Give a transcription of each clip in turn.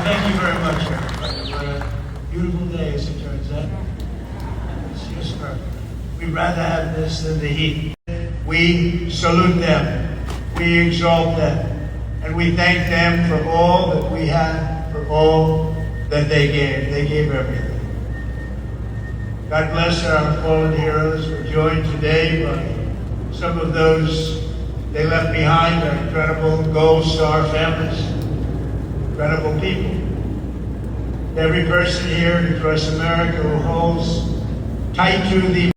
Thank you very much, everybody. What a beautiful day, as it turns out. It's just perfect. We'd rather have this than the heat. We salute them. We exalt them. And we thank them for all that we have, for all that they gave. They gave everything. God bless our fallen heroes. We're joined today by some of those they left behind, our incredible Gold Star families, incredible people. Every person here across America who holds tight to the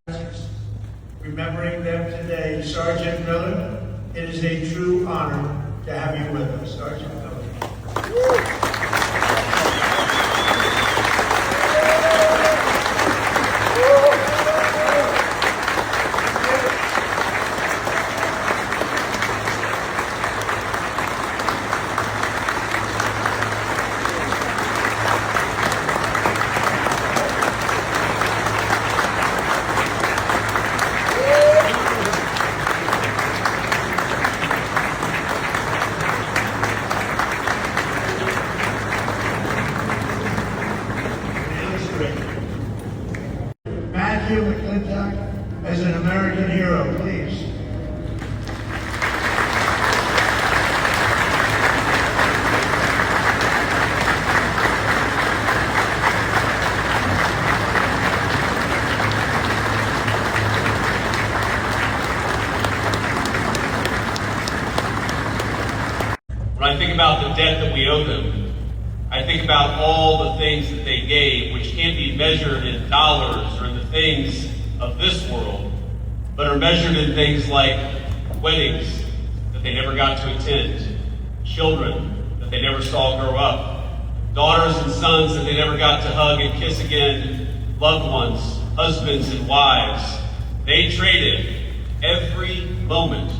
remembering them today. Sergeant Miller, it is a true honor to have you with us. Sergeant Miller. Matthew McClintock as an American hero, please. When I think about the debt that we owe them, I think about all the things that they gave, which can't be measured in dollars or in the things of this world, but are measured in things like weddings that they never got to attend, children that they never saw grow up, daughters and sons that they never got to hug and kiss again, loved ones, husbands and wives. They traded every moment,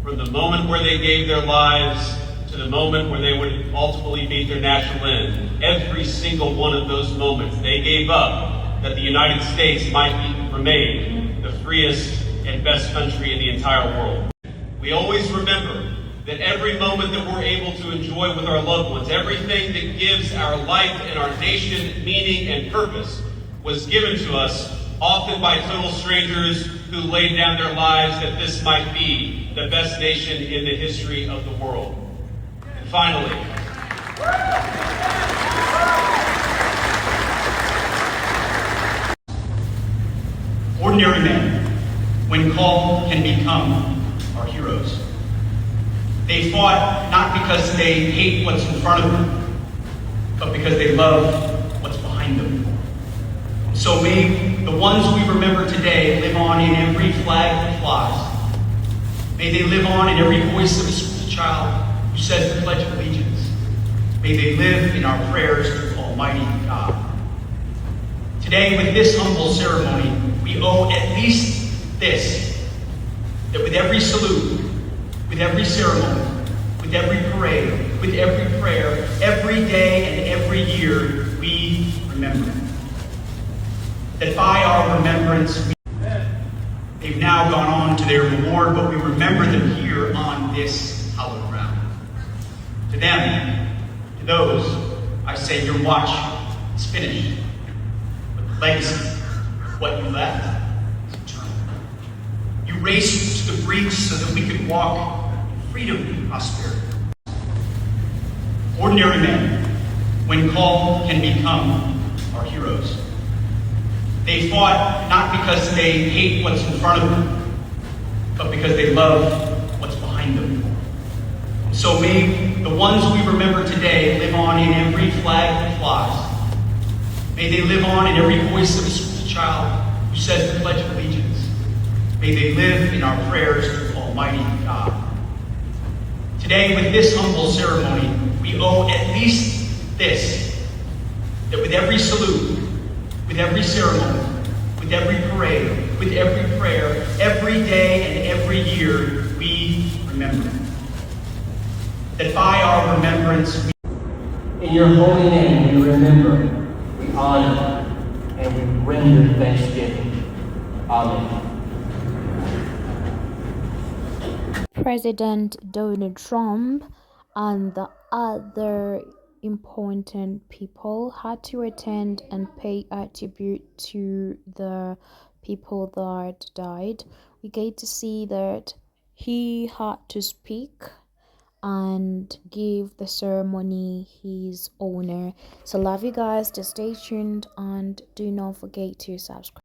from the moment where they gave their lives to the moment where they would ultimately meet their national end. Every single one of those moments they gave up that the United States might remain the freest and best country in the entire world. We always remember that every moment that we're able to enjoy with our loved ones, everything that gives our life and our nation meaning and purpose, was given to us often by total strangers who laid down their lives that this might be the best nation in the history of the world. Finally, ordinary men, when called, can become our heroes. They fought not because they hate what's in front of them, but because they love what's behind them. So may the ones we remember today live on in every flag that flies. May they live on in every voice of a school child who says the Pledge of Allegiance. May they live in our prayers to Almighty God. Today, with this humble ceremony, we owe at least this, that with every salute, with every ceremony, with every parade, with every prayer, every day and every year, we remember. That by our remembrance, they've now gone on to their reward, but we remember them here on this hallowed ground. To them, to those, I say your watch is finished. But the legacy, what you left, is eternal. You raced to the breach so that we could walk in freedom and prosperity. Ordinary men, when called, can become our heroes. They fought not because they hate what's in front of them, but because they love what's behind them. So may the ones we remember today live on in every flag that flies. May they live on in every voice of a school child who says the Pledge of Allegiance. May they live in our prayers to Almighty God. Today, with this humble ceremony, we owe at least this, that with every salute, with every ceremony, with every parade, with every prayer, every day and every year, we remember. That by our remembrance, in your holy name we remember, we honor, and we render thanksgiving. Amen. President Donald Trump and the other important people had to attend and pay a tribute to the people that died. We get to see that he had to speak and give the ceremony his honor. So love you guys, just stay tuned and do not forget to subscribe.